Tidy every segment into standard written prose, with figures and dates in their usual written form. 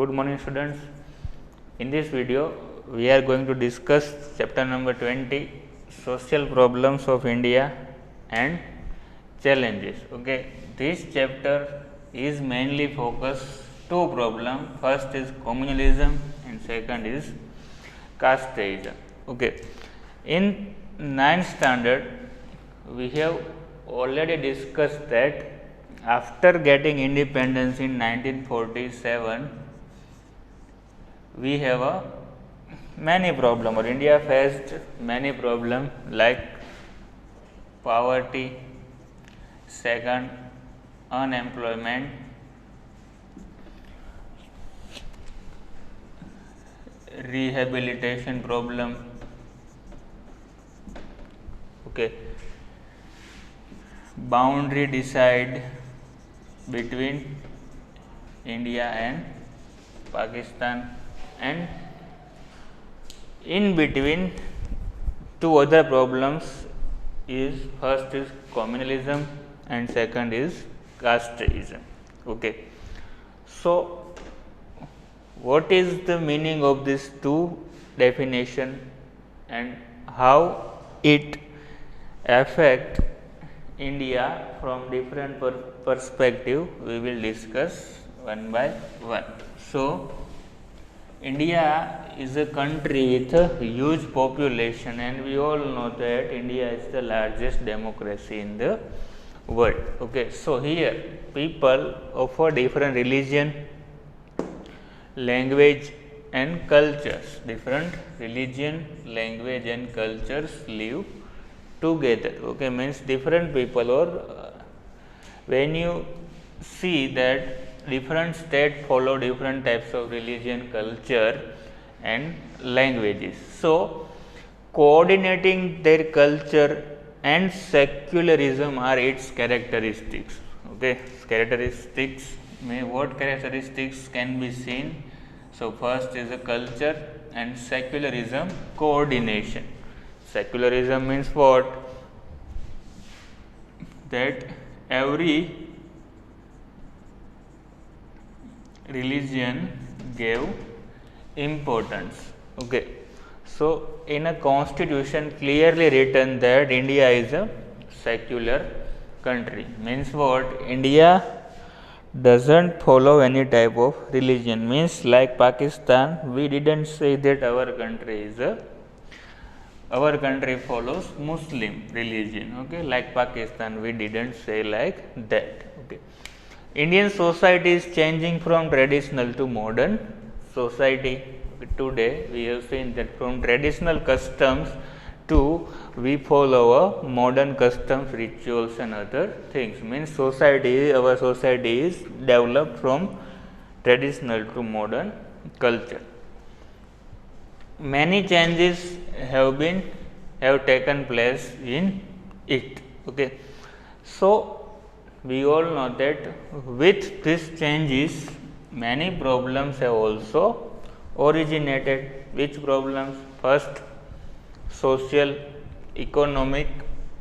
Good morning students. In this video we are going to discuss chapter number 20, social problems of India and challenges. Okay, this chapter is mainly focused two problems. First is communalism and second is casteism. Okay, in 9th standard we have already discussed that after getting independence in 1947, we have many problems, or India faced many problems like poverty, second unemployment, rehabilitation problem, okay, boundary decide between India and Pakistan, and in between two other problems is first is communalism and second is casteism. Okay, so what is the meaning of these two definition and how it affect India from different perspective, we will discuss one by one. So, India is a country with a huge population, and we all know that India is the largest democracy in the world. Okay, so here people of a different religion, language and cultures, different religion, language and cultures live together. Okay, means different people, or when you see that different states follow different types of religion, culture and languages. So, coordinating their culture and secularism are its characteristics. Okay, characteristics, what characteristics can be seen? So, first is a culture and secularism coordination. Secularism means what? That every religion gave importance. Okay, so in a constitution clearly written that India is a secular country. Means what? India doesn't follow any type of religion. Means like Pakistan, we didn't say that our country is a follows Muslim religion. Okay, like Pakistan, we didn't say like that. Okay, Indian society is changing from traditional to modern society. Today we have seen that from traditional customs to we follow modern customs, rituals and other things. Means society, our society is developed from traditional to modern culture. Many changes have taken place in it. Okay, so we all know that with these changes many problems have also originated. Which problems? First, social, economic,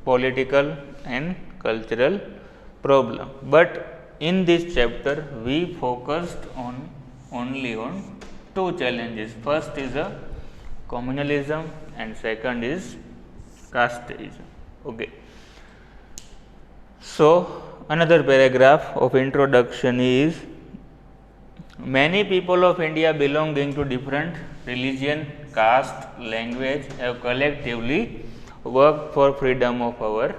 political and cultural problem. But in this chapter we focused only on two challenges. First is a communalism and second is casteism. Okay, so another paragraph of introduction is, many people of India belonging to different religion, caste, language have collectively worked for freedom of our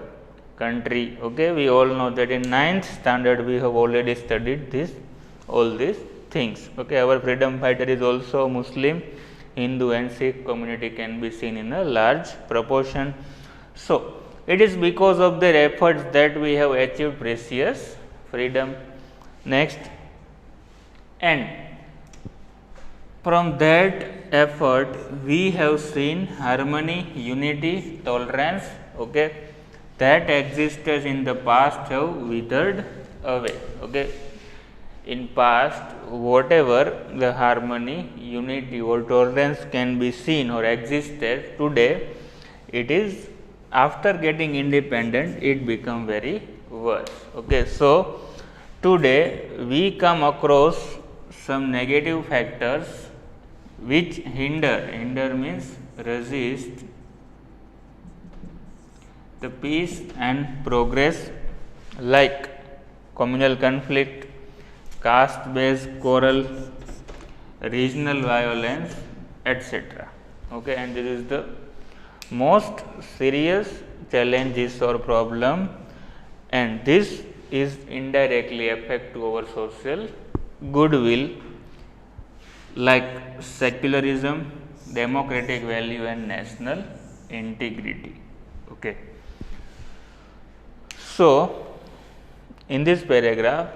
country. Okay, we all know that in 9th standard we have already studied all these things. Okay, our freedom fighter is also Muslim, Hindu and Sikh community can be seen in a large proportion. So, it is because of their efforts that we have achieved precious freedom. Next, and from that effort we have seen harmony, unity, tolerance, okay, that existed in the past have withered away. Okay, in past whatever the harmony, unity or tolerance can be seen or existed, today it is, after getting independent, it become very worse. Okay, so today we come across some negative factors which hinder means resist the peace and progress, like communal conflict, caste based quarrel, regional violence, etc. Okay, and this is the most serious challenges or problem, and this is indirectly affect to our social goodwill, like secularism, democratic value and national integrity. Okay. So, in this paragraph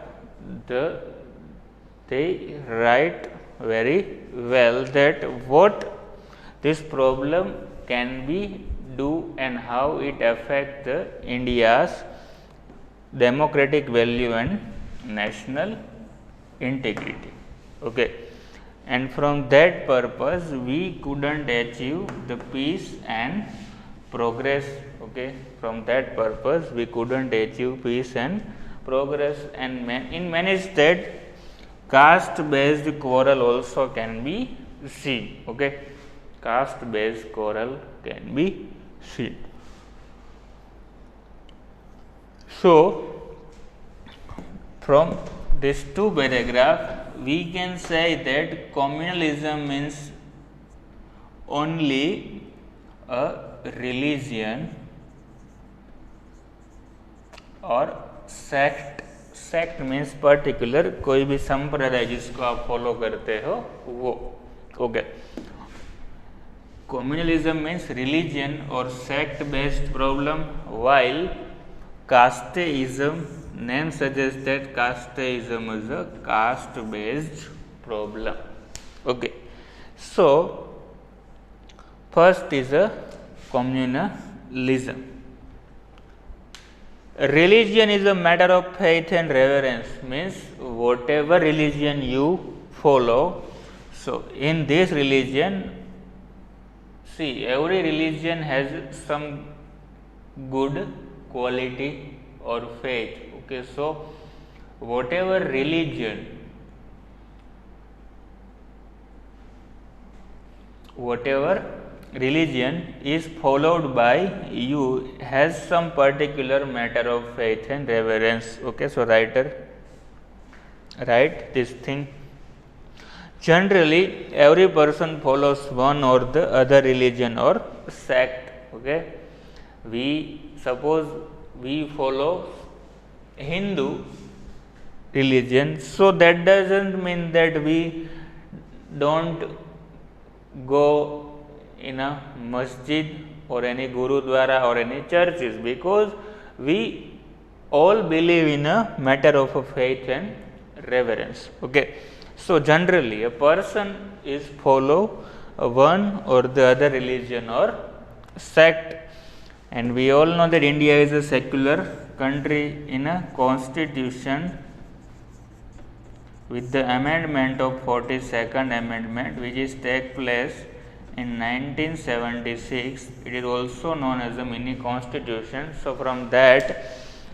they write very well that what this problem can be do and how it affect the India's democratic value and national integrity. Okay. And from that purpose we couldn't achieve the peace and progress. Okay. From that purpose we couldn't achieve peace and progress, and in many states caste based quarrel also can be seen. Okay. Caste based quarrel can be seen. So, from these two paragraphs we can say that communalism means only a religion और sect means particular कोई भी संप्रदाय जिसको आप follow करते हो वो. Okay. Communalism means religion or sect based problem, while casteism, name suggests that casteism is a caste based problem. Okay. So, first is a communalism. Religion is a matter of faith and reverence, means whatever religion you follow. So, in this religion, see, every religion has some good quality or faith. Okay, so whatever religion is followed by you has some particular matter of faith and reverence. Okay, so write this thing. Generally, every person follows one or the other religion or sect. Okay, suppose we follow Hindu religion, so that doesn't mean that we don't go in a masjid or any gurudwara or any churches, because we all believe in a matter of faith and reverence. Okay. So, generally a person is follow one or the other religion or sect, and we all know that India is a secular country. In a constitution with the amendment of 42nd amendment, which is take place in 1976, it is also known as a mini constitution. So, from that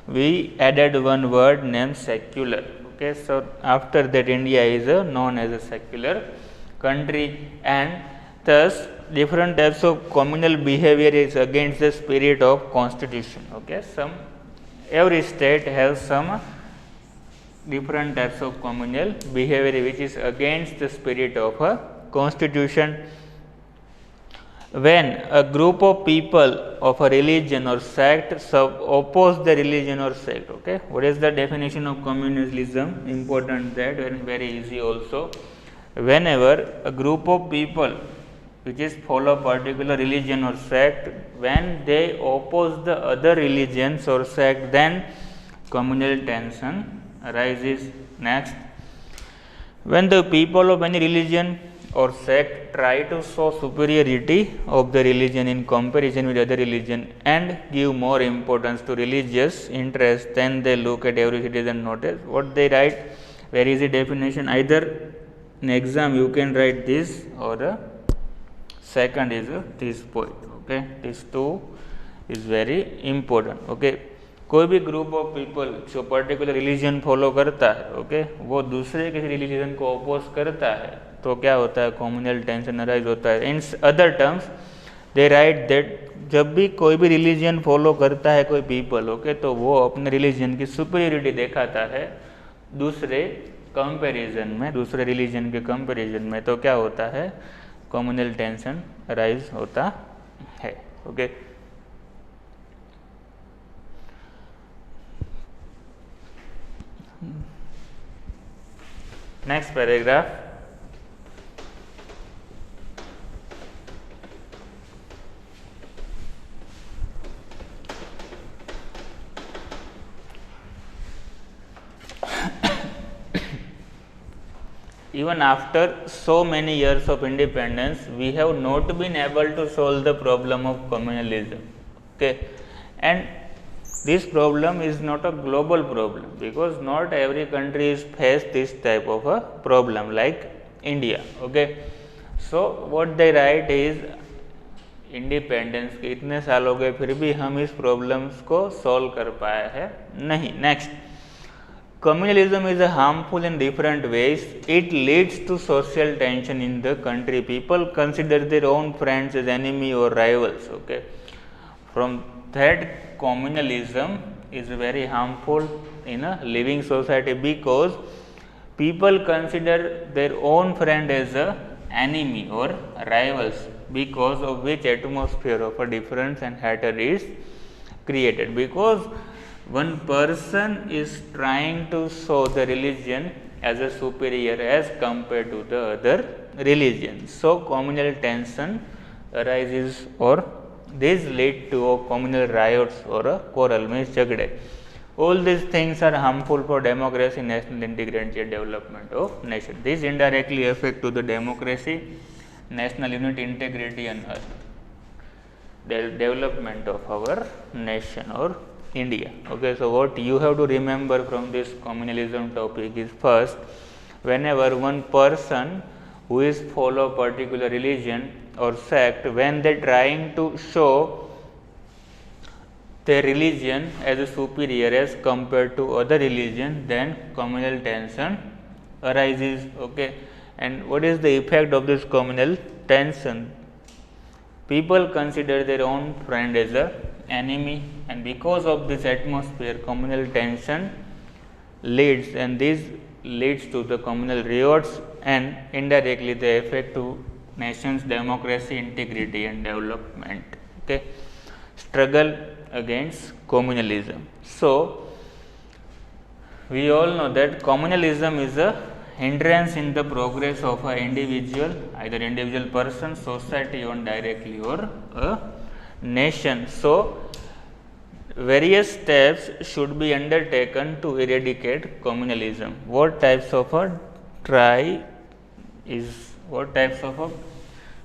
we added one word named secular. Okay, so after that India is known as a secular country, and thus different types of communal behavior is against the spirit of constitution. Okay, every state has some different types of communal behavior which is against the spirit of a constitution. When a group of people of a religion or sect oppose the religion or sect. Okay, what is the definition of communalism? Important, that and very easy also. Whenever a group of people which is follow particular religion or sect, when they oppose the other religions or sect, then communal tension arises. Next, when the people of any religion or sect try to show superiority of the religion in comparison with other religion and give more importance to religious interest, then they look at every citizen notice. What they write, very easy definition, either in exam you can write this, or second is this point. Okay, these two is very important. Okay, कोई भी group of people जो particular religion follow करता है, okay, वो दूसरे किसी religion को oppose करता है, तो क्या होता है, कम्युनल टेंशन अराइज होता है। In other terms they right that जब भी कोई भी रिलीजन फॉलो करता है कोई पीपल, ओके, तो वो अपने रिलीजन की सुपीरियरिटी दिखाता है दूसरे कंपैरिजन में, दूसरे रिलीजन के कंपैरिजन में, तो क्या होता है, कम्युनल टेंशन अराइज होता है। Okay, next paragraph, even after so many years of independence, we have not been able to solve the problem of communalism. Okay, and this problem is not a global problem, because not every country is faced this type of a problem like India. Okay, so what they write is independence के इतने साल हो गए फिर भी हम इस problems को सॉल्व कर पाए हैं नहीं। Next, communalism is harmful in different ways. It leads to social tension in the country. People consider their own friends as enemy or rivals. Okay, from that, communalism is very harmful in a living society, because people consider their own friend as a enemy or rivals, because of which atmosphere of a difference and hatred is created, because one person is trying to show the religion as a superior as compared to the other religion. So communal tension arises, or this lead to a communal riots or a quarrel, means jagde. All these things are harmful for democracy, national integrity and development of nation. This indirectly affect to the democracy, national unity, integrity and the development of our nation or India. Okay, so what you have to remember from this communalism topic is, first, whenever one person who is follow particular religion or sect, when they trying to show their religion as a superior as compared to other religion, then communal tension arises. Okay, and what is the effect of this communal tension? People consider their own friend as a enemy, and because of this atmosphere, communal tension leads, and this leads to the communal riots, and indirectly they affect to nation's democracy, integrity and development. Okay, struggle against communalism. So we all know that communalism is a hindrance in the progress of an individual, either individual person, society, or directly or a nation. So various steps should be undertaken to eradicate communalism. What types of a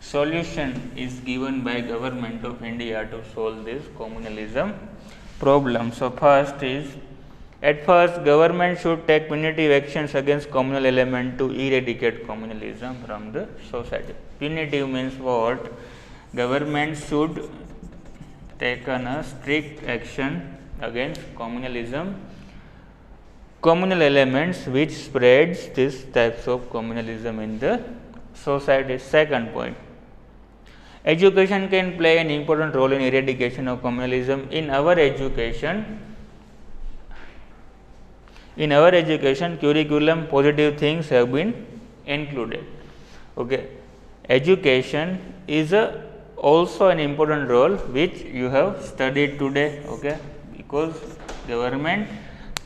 solution is given by government of India to solve this communalism problem? So first is, at first, government should take punitive actions against communal element to eradicate communalism from the society. Punitive means what? Government should take a strict action against communalism, communal elements which spreads these types of communalism in the society. Second point, education can play an important role in eradication of communalism. In our education curriculum, positive things have been included. Okay, education is also an important role which you have studied today. Okay, because government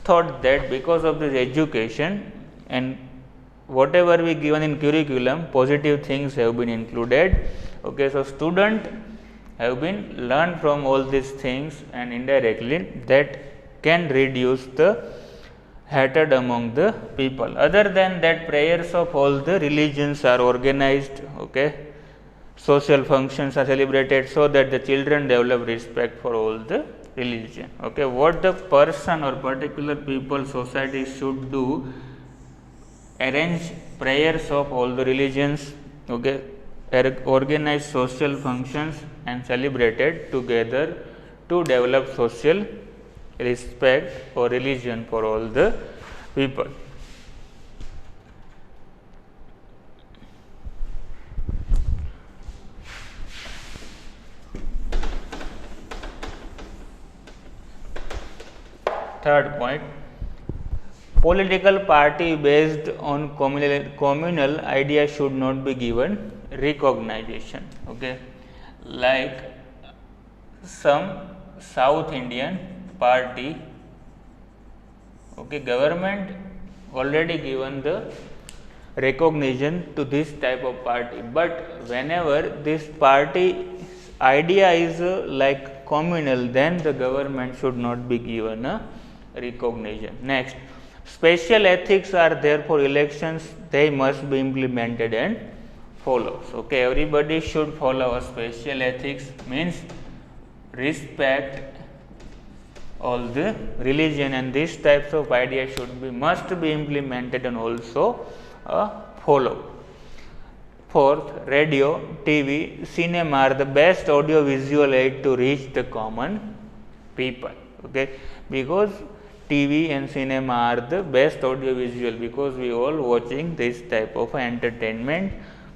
thought that because of this education and whatever we given in curriculum, positive things have been included. Okay, so student have been learned from all these things, and indirectly that can reduce the hatred among the people. Other than that, prayers of all the religions are organized. Okay, social functions are celebrated so that the children develop respect for all the religion. Okay, what the person or particular people, society should do, arrange prayers of all the religions. Okay, organize social functions and celebrated together to develop social respect or religion for all the people. Third point, political party based on communal ideas should not be given recognition. Okay, like some South Indian party, okay, government already given the recognition to this type of party, but whenever this party idea is like communal, then the government should not be given a recognition. Next, special ethics are there for elections, they must be implemented and followed. Okay, everybody should follow a special ethics, means respect all the religion, and these types of ideas should be must be implemented and also followed. Fourth, radio, TV, cinema are the best audio visual aid to reach the common people. Okay, because TV and cinema are the best audio visual, because we all watching this type of entertainment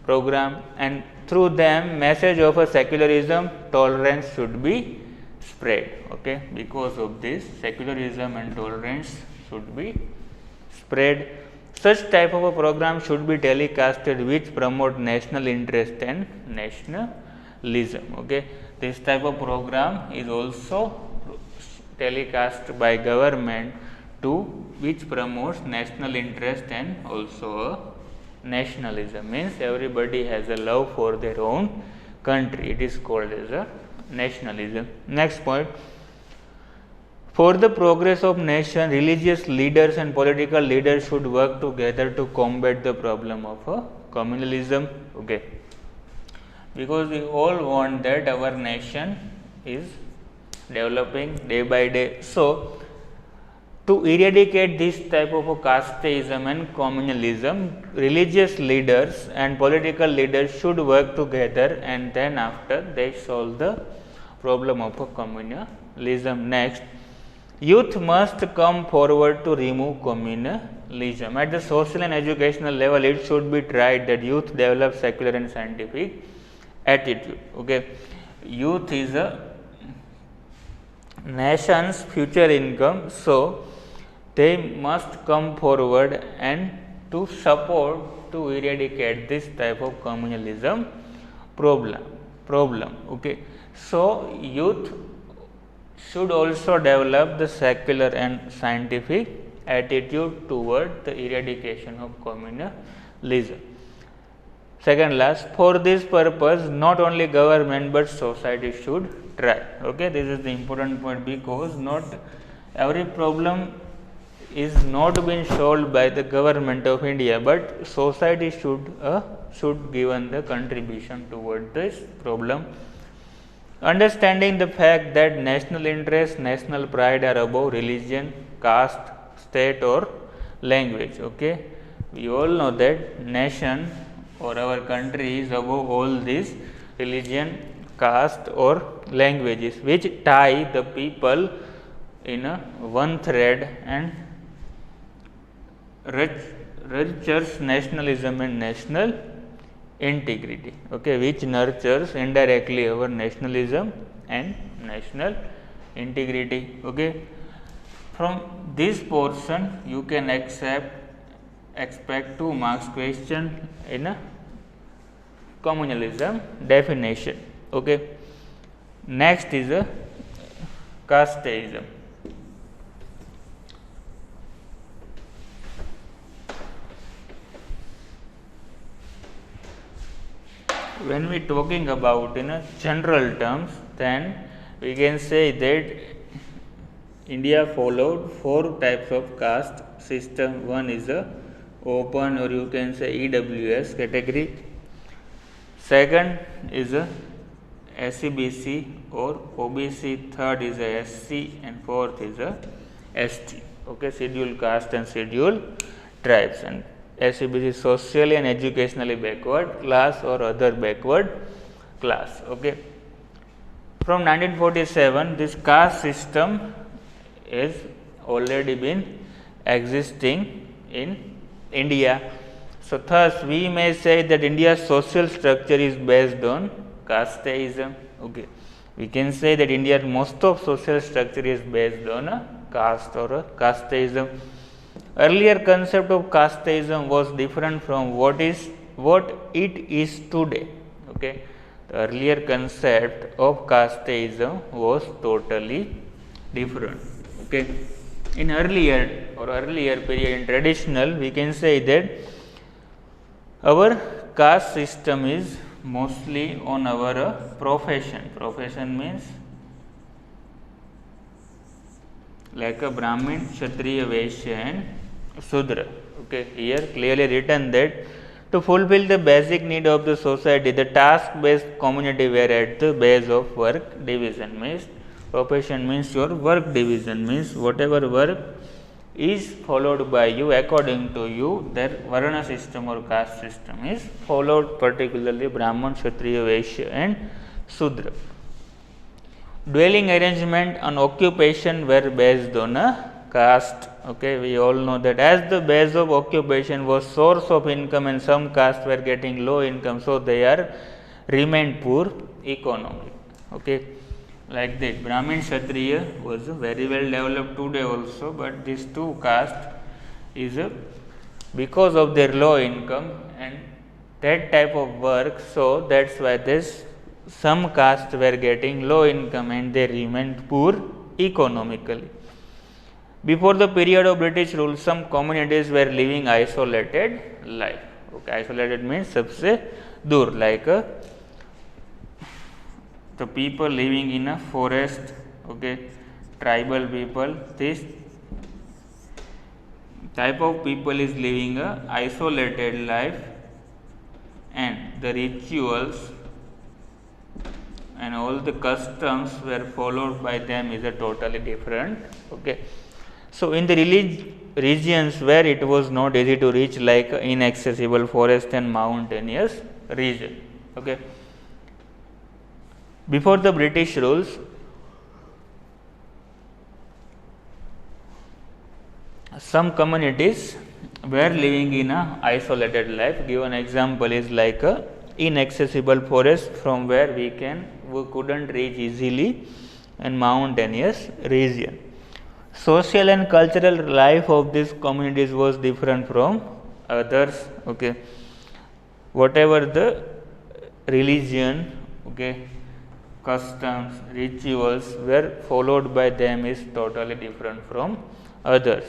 program, and through them message of a secularism, tolerance should be spread. Okay, because of this secularism and tolerance should be spread. Such type of a program should be telecasted which promote national interest and nationalism. Okay, this type of program is also telecast by government to which promotes national interest and also nationalism, means everybody has a love for their own country, it is called as a nationalism. Next point, for the progress of nation, religious leaders and political leaders should work together to combat the problem of communalism. Okay, because we all want that our nation is developing day by day. So, to eradicate this type of casteism and communalism, religious leaders and political leaders should work together, and then after they solve the problem of communalism. Next, youth must come forward to remove communalism. At the social and educational level, it should be tried that youth develop secular and scientific attitude. Okay, youth is a nation's future income, so they must come forward and to support to eradicate this type of communalism problem. Okay, so youth should also develop the secular and scientific attitude toward the eradication of communalism. Second last, for this purpose not only government but society should try. Okay, this is the important point, because not every problem is not being solved by the government of India, but society should given the contribution toward this problem. Understanding the fact that national interest, national pride are above religion, caste, state or language. Okay, we all know that nation or our country is above all these religion, caste or languages, which tie the people in a one thread and nurtures nationalism and national integrity. Okay, which nurtures indirectly our nationalism and national integrity. Okay, from this portion you can expect 2 marks question in a communalism definition. Okay, next is a casteism. When we talking about in a general terms, then we can say that India followed 4 types of caste system. One is a open, or you can say EWS category. Second is a SCBC or OBC. Third is a SC, and fourth is a ST. Okay, scheduled caste and scheduled tribes. And SCBC, socially and educationally backward class or other backward class. Okay, from 1947 this caste system has already been existing in India. So, thus we may say that India's social structure is based on casteism. Okay. We can say that India's most of social structure is based on a caste or a casteism. Earlier concept of casteism was different from what it is today. Okay. The earlier concept of casteism was totally different. Okay. In earlier period, in traditional, we can say that our caste system is mostly on our profession. Profession means like a Brahmin, Kshatriya, Vaishya and Sudra. Okay. Here clearly written that to fulfill the basic need of the society, the task-based community were at the base of work division. Means profession means your work division, means whatever work is followed by you, according to you, that Varna system or caste system is followed, particularly Brahman, Kshatriya, Vaishya and Sudra. Dwelling arrangement and occupation were based on a caste. Okay, we all know that as the base of occupation was source of income and some castes were getting low income, so they are remained poor economy. Okay. Like that, Brahmin, Kshatriya was very well developed today also, but these two castes is because of their low income and that type of work, so that's why this some castes were getting low income and they remained poor economically. Before the period of British rule, some communities were living isolated life. Okay, isolated means sabse dur, like the people living in a forest, okay, tribal people. This type of people is living a isolated life, and the rituals and all the customs were followed by them is a totally different. Okay. So, in the regions where it was not easy to reach, like inaccessible forest and mountainous region. Okay. Before the British rules, some communities were living in a isolated life. Given example is like a inaccessible forest from where we couldn't reach easily, and mountainous region. Social and cultural life of these communities was different from others. Okay. Whatever the religion, okay, customs, rituals were followed by them is totally different from others.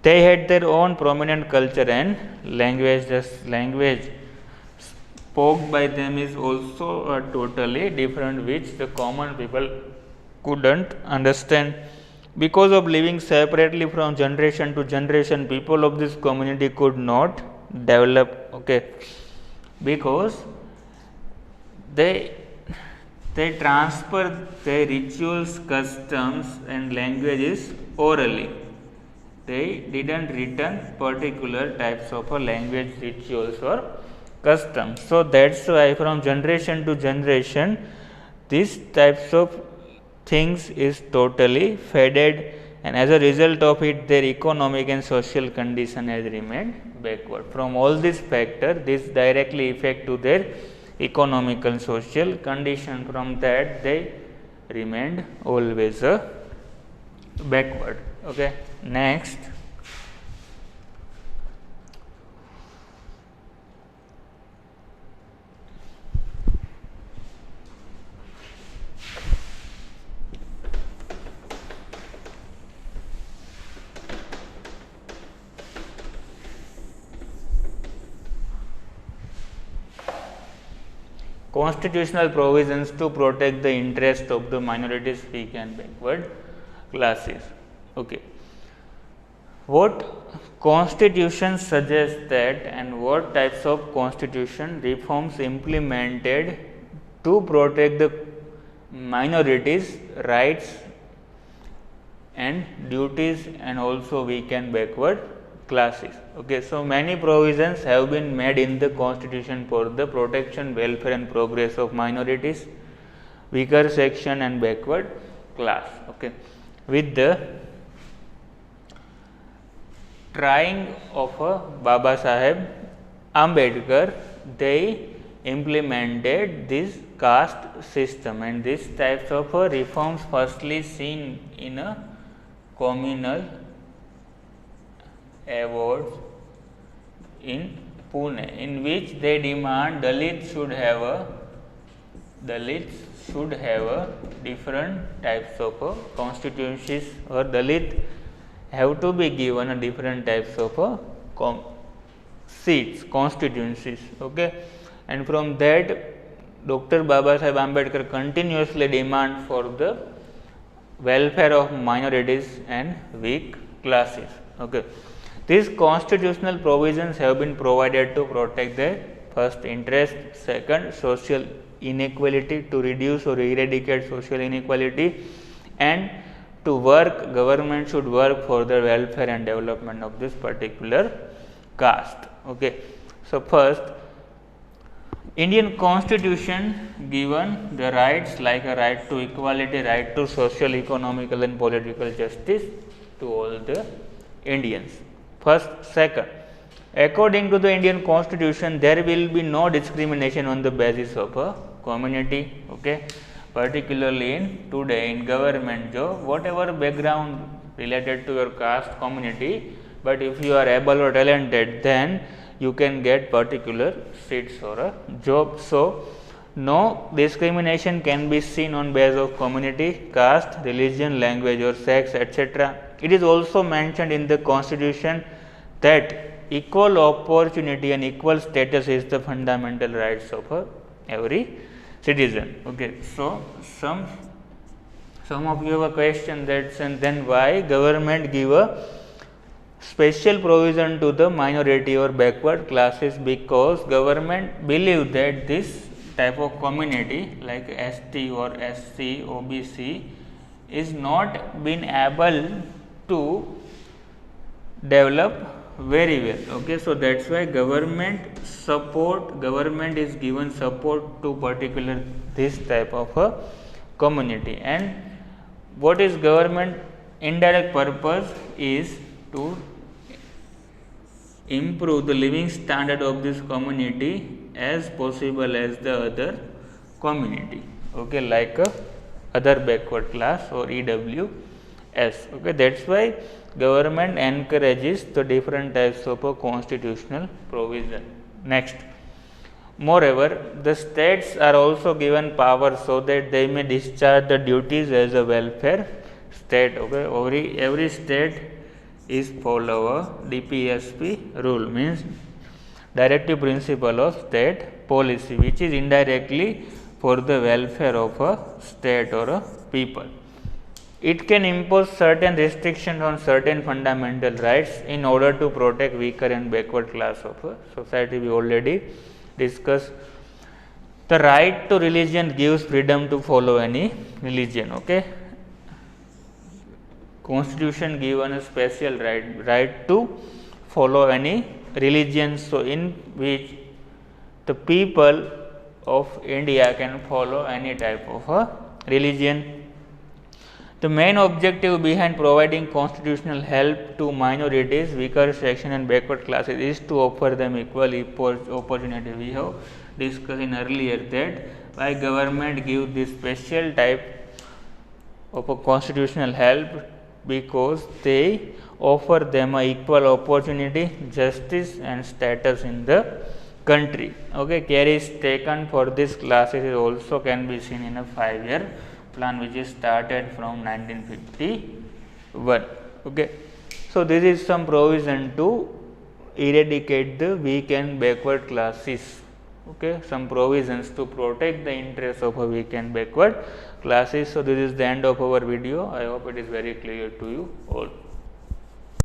They had their own prominent culture and language. This language spoke by them is also totally different, which the common people couldn't understand. Because of living separately from generation to generation, people of this community could not develop. Okay, because they transfer their rituals, customs and languages orally. They didn't return particular types of language, rituals or customs. So, that's why from generation to generation these types of things is totally faded, and as a result of it their economic and social condition has remained backward. From all these factors, this directly affect to their economic and social condition. From that they remained always backward. Okay. Next, constitutional provisions to protect the interest of the minorities, weak and backward classes. Okay. What constitution suggests that, and what types of constitution reforms implemented to protect the minorities' rights and duties and also weak and backward classes. Okay. So, many provisions have been made in the constitution for the protection, welfare and progress of minorities, weaker section and backward class. Okay. With the trying of Baba Saheb Ambedkar, they implemented this caste system, and these types of reforms firstly seen in a communal awards in Pune, in which they demand Dalits should have a different types of constituencies, or Dalit have to be given a different types of seats, constituencies. Okay, and from that, Dr. Baba Saheb Ambedkar continuously demand for the welfare of minorities and weak classes. Okay. These constitutional provisions have been provided to protect the first interest, second social inequality, to reduce or eradicate social inequality, and to work, government should work for the welfare and development of this particular caste. Okay. So, first, Indian constitution given the rights like a right to equality, right to social, economical and political justice to all the Indians. First, second, according to the Indian constitution, there will be no discrimination on the basis of a community. Okay, particularly in today in government job, whatever background related to your caste community, but if you are able or talented, then you can get particular seats or a job. So, no discrimination can be seen on basis of community, caste, religion, language or sex, etc. It is also mentioned in the constitution that equal opportunity and equal status is the fundamental rights of every citizen. Okay. So, some of you have a question that, and then why government give a special provision to the minority or backward classes? Because government believe that this type of community like ST or SC, OBC is not been able to develop very well. Okay, so that's why government is given support to particular this type of a community. And what is government indirect purpose is to improve the living standard of this community as possible as the other community. Okay, like other backward class or EWS. Okay, that's why government encourages the different types of a constitutional provision. Next, moreover, the states are also given power so that they may discharge the duties as a welfare state. Okay, every state is follow a DPSP rule, means directive principle of state policy, which is indirectly for the welfare of a state or a people. It can impose certain restrictions on certain fundamental rights in order to protect weaker and backward class of a society. We already discussed. The right to religion gives freedom to follow any religion. Okay, Constitution given a special right to follow any religion, so in which the people of India can follow any type of a religion. The main objective behind providing constitutional help to minorities, weaker section and backward classes is to offer them equal opportunity. We have discussed in earlier that why government give this special type of a constitutional help, because they offer them a equal opportunity, justice and status in the country. Okay, care is taken for this classes also can be seen in a 5-year plan which is started from 1951. Okay, so this is some provision to eradicate the weak and backward classes. Okay, some provisions to protect the interests of a weak and backward classes. So this is the end of our video. I hope it is very clear to you all.